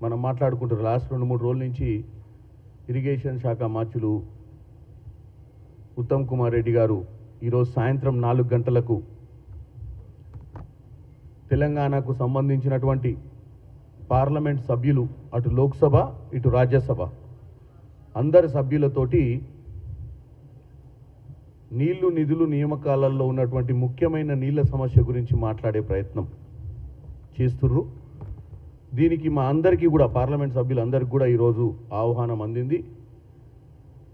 మనం మాట్లాడుకుంటారు లాస్ట్ 2-3 రోజుల నుంచి ఇరిగేషన్ శాఖ మార్చులు ఉత్తమ్ కుమార్ రెడ్డి గారు ఈరోజు సాయంత్రం 4 గంటలకు తెలంగాణకు సంబంధించినటువంటి పార్లమెంట్ సభ్యులు అటు లోక్సభ ఇటు రాజ్యసభ అందరి సభ్యులతోటి నీళ్లు నిధులు నియామకాలలో ఉన్నటువంటి ముఖ్యమైన నీళ్ల సమస్య గురించి మాట్లాడే ప్రయత్నం చేస్తుర్రు. దీనికి మా అందరికీ కూడా పార్లమెంట్ సభ్యులందరికీ కూడా ఈరోజు ఆహ్వానం అందింది.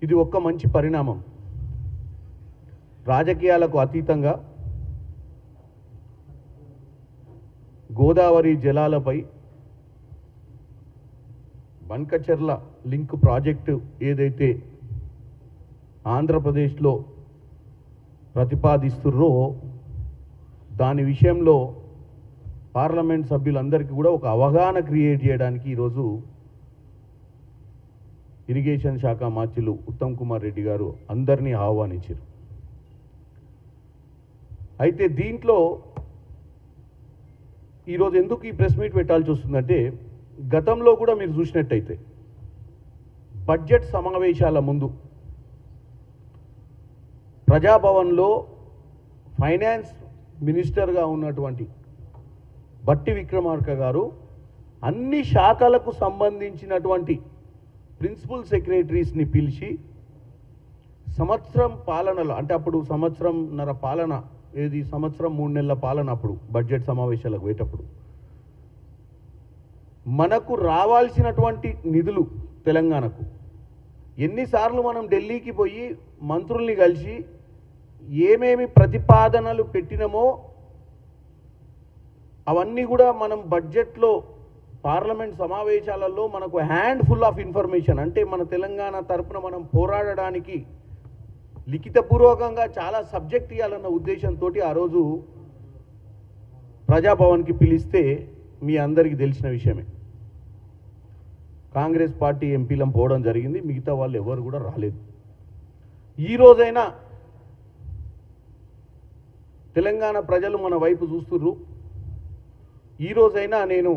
ఇది ఒక్క మంచి పరిణామం. రాజకీయాలకు అతీతంగా గోదావరి జలాలపై బంకచెర్ల లింక్ ప్రాజెక్టు ఏదైతే ఆంధ్రప్రదేశ్లో ప్రతిపాదిస్తుర్రో దాని విషయంలో పార్లమెంట్ సభ్యులందరికీ కూడా ఒక అవగాహన క్రియేట్ చేయడానికి ఈరోజు ఇరిగేషన్ శాఖ మంత్రులు ఉత్తమ్ కుమార్ రెడ్డి గారు అందరినీ ఆహ్వానించారు. అయితే దీంట్లో ఈరోజు ఎందుకు ఈ ప్రెస్ మీట్ పెట్టాల్సి వస్తుందంటే, గతంలో కూడా మీరు చూసినట్టయితే బడ్జెట్ సమావేశాల ముందు ప్రజాభవన్లో ఫైనాన్స్ మినిస్టర్గా ఉన్నటువంటి బట్టి విక్రమార్క గారు అన్ని శాఖలకు సంబంధించినటువంటి ప్రిన్సిపల్ సెక్రటరీస్ని పిలిచి సంవత్సరం పాలనలో, అంటే అప్పుడు సంవత్సరంన్నర పాలన, ఏది సంవత్సరం 3 నెలల పాలన, అప్పుడు బడ్జెట్ సమావేశాలకు పోయేటప్పుడు మనకు రావాల్సినటువంటి నిధులు తెలంగాణకు ఎన్నిసార్లు మనం ఢిల్లీకి పోయి మంత్రుల్ని కలిసి ఏమేమి ప్రతిపాదనలు పెట్టినామో అవన్నీ కూడా మనం బడ్జెట్లో పార్లమెంట్ సమావేశాలలో మనకు హ్యాండ్ఫుల్ ఆఫ్ ఇన్ఫర్మేషన్, అంటే మన తెలంగాణ తరపున మనం పోరాడడానికి లిఖితపూర్వకంగా చాలా సబ్జెక్ట్ ఇవ్వాలన్న ఉద్దేశంతో ఆ రోజు ప్రజాభవన్కి పిలిస్తే మీ అందరికీ తెలిసిన విషయమే. కాంగ్రెస్ పార్టీ ఎంపీలం పోవడం జరిగింది, మిగతా వాళ్ళు ఎవరు కూడా రాలేదు. ఈ రోజైనా తెలంగాణ ప్రజలు మన వైపు చూస్తుర్రు. ఈ రోజైనా నేను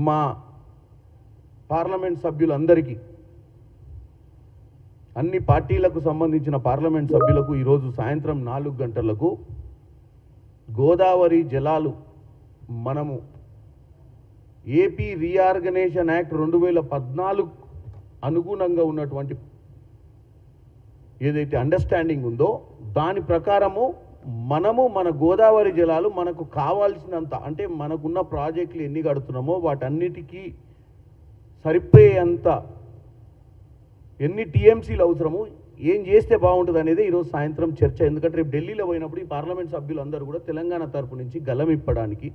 మా పార్లమెంట్ సభ్యులందరికీ, అన్ని పార్టీలకు సంబంధించిన పార్లమెంట్ సభ్యులకు ఈరోజు సాయంత్రం 4 గంటలకు గోదావరి జలాలు మనము ఏపీ రీఆర్గనైజేషన్ యాక్ట్ 2014 అనుగుణంగా ఉన్నటువంటి ఏదైతే అండర్స్టాండింగ్ ఉందో దాని ప్రకారము మనము మన గోదావరి జలాలు మనకు కావాల్సినంత, అంటే మనకున్న ప్రాజెక్టులు ఎన్ని కడుతున్నామో వాటన్నిటికీ సరిపోయేంత ఎన్ని టీఎంసీలు అవసరము, ఏం చేస్తే బాగుంటుంది అనేది ఈరోజు సాయంత్రం చర్చ. ఎందుకంటే రేపు ఢిల్లీలో పోయినప్పుడు ఈ పార్లమెంట్ సభ్యులందరూ కూడా తెలంగాణ తరపు నుంచి గలమిప్పడానికి,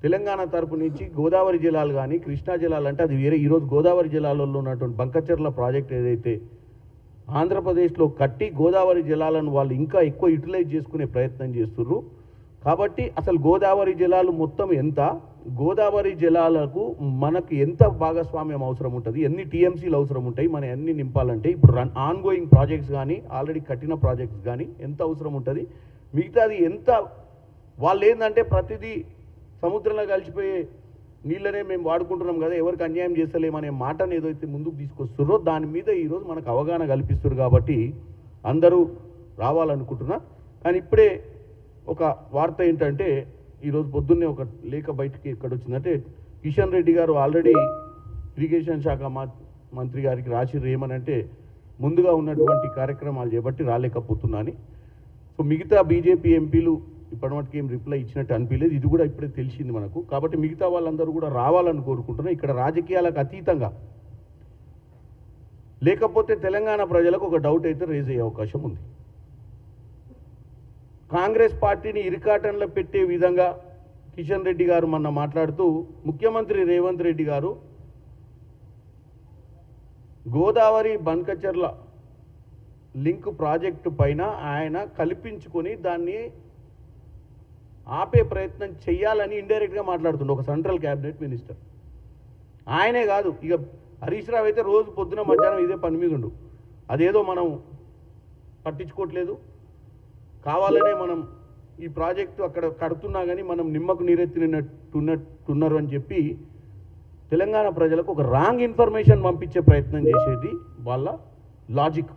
తెలంగాణ తరపు నుంచి గోదావరి జలాలు కానీ కృష్ణా జలాలు అంటే అది వేరే, ఈరోజు గోదావరి జలాలలో ఉన్నటువంటి బంకచెర్ల ప్రాజెక్ట్ ఏదైతే ఆంధ్రప్రదేశ్లో కట్టి గోదావరి జలాలను వాళ్ళు ఇంకా ఎక్కువ యూటిలైజ్ చేసుకునే ప్రయత్నం చేస్తుర్రు. కాబట్టి అసలు గోదావరి జలాలు మొత్తం ఎంత, గోదావరి జలాలకు మనకు ఎంత భాగస్వామ్యం అవసరం ఉంటుంది, ఎన్ని టీఎంసీలు అవసరం ఉంటాయి, మనం ఎన్ని నింపాలంటే ఇప్పుడు ఆన్గోయింగ్ ప్రాజెక్ట్స్ కానీ ఆల్రెడీ కట్టిన ప్రాజెక్ట్స్ కానీ ఎంత అవసరం ఉంటుంది, మిగతాది ఎంత, వాళ్ళు ఏంటంటే ప్రతిదీ సముద్రంలో కలిసిపోయే నీళ్ళనే మేము వాడుకుంటున్నాం కదా, ఎవరికి అన్యాయం చేస్తలేమనే మాటను ఏదైతే ముందుకు తీసుకొస్తున్నారో దాని మీద ఈరోజు మనకు అవగాహన కల్పిస్తారు. కాబట్టి అందరూ రావాలనుకుంటున్నా. కానీ ఇప్పుడే ఒక వార్త ఏంటంటే, ఈరోజు పొద్దున్నే ఒక లేఖ బయటికి ఎక్కడ వచ్చిందంటే, కిషన్ రెడ్డి గారు ఆల్రెడీ ఇరిగేషన్ శాఖ మంత్రి గారికి రాసిర్రు ఏమనంటే, ముందుగా ఉన్నటువంటి కార్యక్రమాలు చేపట్టి రాలేకపోతున్నా అని. సో మిగతా బీజేపీ ఎంపీలు ఇప్పటిమటుకు ఏం రిప్లై ఇచ్చినట్టు అనిపించలేదు, ఇది కూడా ఇప్పుడే తెలిసింది మనకు. కాబట్టి మిగతా వాళ్ళందరూ కూడా రావాలని కోరుకుంటున్నాం. ఇక్కడ రాజకీయాలకు అతీతంగా, లేకపోతే తెలంగాణ ప్రజలకు ఒక డౌట్ అయితే రేజ్ అయ్యే అవకాశం ఉంది. కాంగ్రెస్ పార్టీని ఇరికాటంలో పెట్టే విధంగా కిషన్ రెడ్డి గారు మొన్న మాట్లాడుతూ, ముఖ్యమంత్రి రేవంత్ రెడ్డి గారు గోదావరి బంకచెర్ల లింక్ ప్రాజెక్టు పైన ఆయన కల్పించుకొని దాన్ని ఆపే ప్రయత్నం చేయాలని ఇండైరెక్ట్గా మాట్లాడుతుండే ఒక సెంట్రల్ క్యాబినెట్ మినిస్టర్. ఆయనే కాదు, ఇక హరీష్ రావు అయితే రోజు పొద్దున మధ్యాహ్నం ఇదే పని మీద ఉండు, అదేదో మనం పట్టించుకోవట్లేదు, కావాలనే మనం ఈ ప్రాజెక్టు అక్కడ కడుతున్నా కానీ మనం నిమ్మకు నీరెత్తినట్టున్నారు అని చెప్పి తెలంగాణ ప్రజలకు ఒక రాంగ్ ఇన్ఫర్మేషన్ పంపించే ప్రయత్నం చేసేది వాళ్ళ లాజిక్.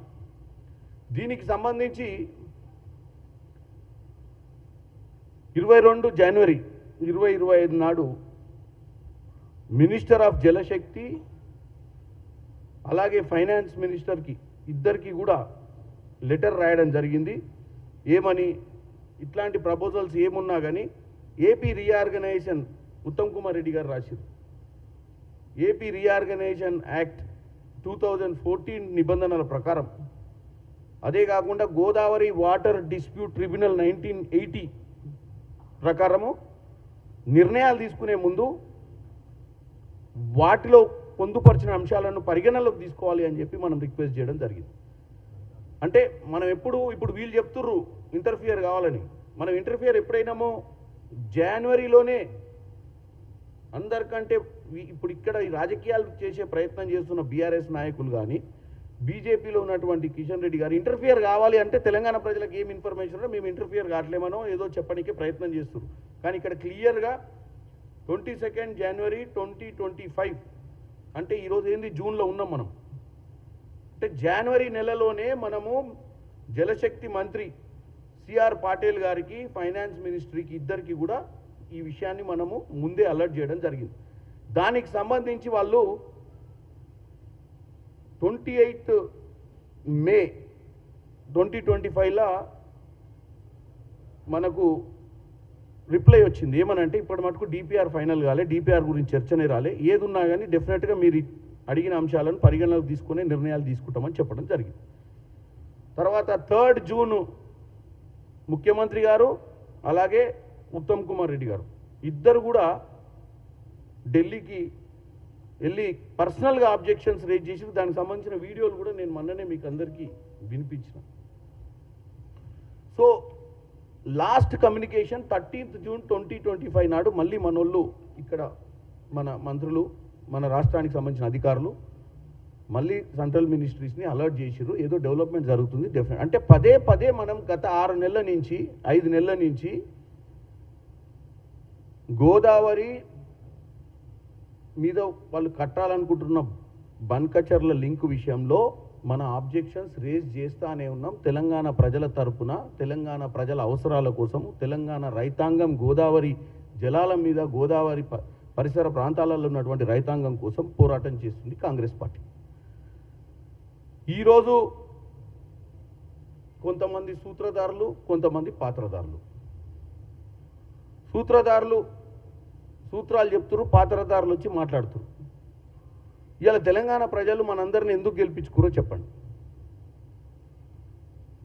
దీనికి సంబంధించి 22 జనవరి 2025 నాడు మినిస్టర్ ఆఫ్ జలశక్తి అలాగే ఫైనాన్స్ మినిస్టర్కి ఇద్దరికి కూడా లెటర్ రాయడం జరిగింది. ఏమని, ఇట్లాంటి ప్రపోజల్స్ ఏమున్నా కానీ ఏపీ రీఆర్గనైజేషన్ ఉత్తమ్ కుమార్ రెడ్డి గారు రాశారు. ఏపీ రీఆర్గనైజేషన్ యాక్ట్ 2014 నిబంధనల ప్రకారం, అదే కాకుండా గోదావరి వాటర్ డిస్ప్యూట్ ట్రిబ్యునల్ 1980 ప్రకారము నిర్ణయాలు తీసుకునే ముందు వాటిలో పొందుపరిచిన అంశాలను పరిగణనలోకి తీసుకోవాలి అని చెప్పి మనం రిక్వెస్ట్ చేయడం జరిగింది. అంటే మనం ఇప్పుడు వీళ్ళు చెప్తుర్రు ఇంటర్ఫియర్ కావాలని. మనం ఇంటర్ఫియర్ ఎప్పుడైనామో జనవరిలోనే అందరికంటే ఇప్పుడు ఇక్కడ ఈ రాజకీయాలు చేసే ప్రయత్నం చేస్తున్న బీఆర్ఎస్ నాయకులు కానీ బీజేపీలో ఉన్నటువంటి కిషన్ రెడ్డి గారు ఇంటర్ఫియర్ కావాలి అంటే తెలంగాణ ప్రజలకు ఏం ఇన్ఫర్మేషన్ ఉందో మేము ఇంటర్ఫియర్ కావట్లేమనో ఏదో చెప్పడానికి ప్రయత్నం చేస్తున్నారు. కానీ ఇక్కడ క్లియర్గా 22 జనవరి 2025 అంటే ఈరోజు ఏంది జూన్లో ఉన్నాం మనం. అంటే జనవరి నెలలోనే మనము జలశక్తి మంత్రి సిఆర్ పాటిల్ గారికి ఫైనాన్స్ మినిస్ట్రీకి ఇద్దరికి కూడా ఈ విషయాన్ని మనము ముందే అలర్ట్ చేయడం జరిగింది. దానికి సంబంధించి వాళ్ళు 28 మే 2025 మనకు రిప్లై వచ్చింది. ఏమనంటే ఇప్పటి మటుకు డిపిఆర్ ఫైనల్ కాలే, డిపిఆర్ గురించి చర్చనే రాలే, ఏది ఉన్నా కానీ డెఫినెట్గా మీరు అడిగిన అంశాలను పరిగణలోకి తీసుకునే నిర్ణయాలు తీసుకుంటామని చెప్పడం జరిగింది. తర్వాత 3 జూన్ ముఖ్యమంత్రి గారు అలాగే ఉత్తమ్ కుమార్ రెడ్డి గారు ఇద్దరు కూడా ఢిల్లీకి వెళ్ళి పర్సనల్గా ఆబ్జెక్షన్స్ రేజ్ చేసి దానికి సంబంధించిన వీడియోలు కూడా నేను మొన్ననే మీకు అందరికీ వినిపించిన. సో లాస్ట్ కమ్యూనికేషన్ 13 జూన్ 2025 నాడు మళ్ళీ మనోళ్ళు ఇక్కడ మన మంత్రులు మన రాష్ట్రానికి సంబంధించిన అధికారులు మళ్ళీ సెంట్రల్ మినిస్ట్రీస్ని అలర్ట్ చేసిర్రు, ఏదో డెవలప్మెంట్ జరుగుతుంది డెఫినెట్ అంటే పదే మనం గత 6 నెలల నుంచి 5 నెలల నుంచి గోదావరి మీద వాళ్ళు కట్టాలనుకుంటున్న బన్కచర్ల లింక్ విషయంలో మన ఆబ్జెక్షన్స్ రేజ్ చేస్తానే ఉన్నాం. తెలంగాణ ప్రజల తరపున, తెలంగాణ ప్రజల అవసరాల కోసం, తెలంగాణ రైతాంగం గోదావరి జలాల మీద, గోదావరి పరిసర ప్రాంతాలలో ఉన్నటువంటి రైతాంగం కోసం పోరాటం చేస్తుంది కాంగ్రెస్ పార్టీ. ఈరోజు కొంతమంది సూత్రధారులు, కొంతమంది పాత్రధారులు. సూత్రాలు చెప్తున్నారు, పాత్రధారులు వచ్చి మాట్లాడుతున్నారు. ఇవాళ తెలంగాణ ప్రజలు మనందరిని ఎందుకు గెలిపించుకురో చెప్పండి.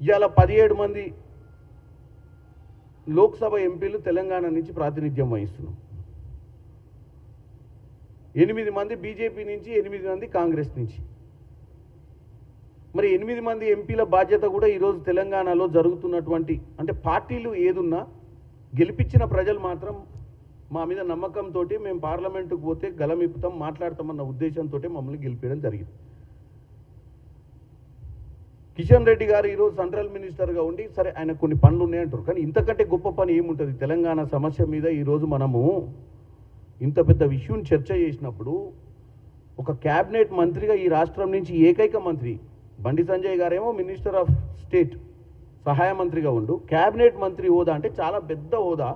ఇవాళ 17 మంది లోక్సభ ఎంపీలు తెలంగాణ నుంచి ప్రాతినిధ్యం వహిస్తున్నాం. 8 మంది బీజేపీ నుంచి, 8 మంది కాంగ్రెస్ నుంచి. మరి 8 మంది ఎంపీల బాధ్యత కూడా ఈరోజు తెలంగాణలో జరుగుతున్నటువంటి అంటే పార్టీలు ఏదున్నా గెలిపించిన ప్రజలు మాత్రం మా మీద నమ్మకంతో మేము పార్లమెంటుకు పోతే గలమిప్పుతాం, మాట్లాడతామన్న ఉద్దేశంతో మమ్మల్ని గెలిపించడం జరిగింది. కిషన్ రెడ్డి గారు ఈరోజు సెంట్రల్ మినిస్టర్గా ఉండి సరే ఆయన కొన్ని పనులు ఉన్నాయంటారు, కానీ ఇంతకంటే గొప్ప పని ఏముంటుంది? తెలంగాణ సమస్య మీద ఈరోజు మనము ఇంత పెద్ద విషయం చర్చ చేసినప్పుడు ఒక క్యాబినెట్ మంత్రిగా ఈ రాష్ట్రం నుంచి ఏకైక మంత్రి బండి సంజయ్ గారేమో మినిస్టర్ ఆఫ్ స్టేట్ సహాయ మంత్రిగా ఉండు, క్యాబినెట్ మంత్రి హోదా అంటే చాలా పెద్ద హోదా.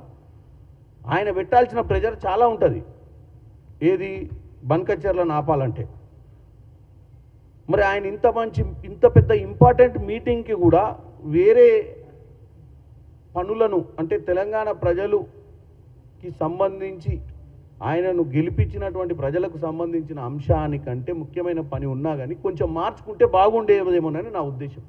ఆయన పెట్టాల్సిన ప్రెజర్ చాలా ఉంటుంది ఏది బన్కచర్లను ఆపాలంటే. మరి ఆయన ఇంత పెద్ద ఇంపార్టెంట్ మీటింగ్కి కూడా వేరే పనులను అంటే తెలంగాణ ప్రజలుకి సంబంధించి ఆయనను గెలిపించినటువంటి ప్రజలకు సంబంధించిన అంశానికంటే ముఖ్యమైన పని ఉన్నా కానీ కొంచెం మార్చుకుంటే బాగుండేదేమోనని నా ఉద్దేశం.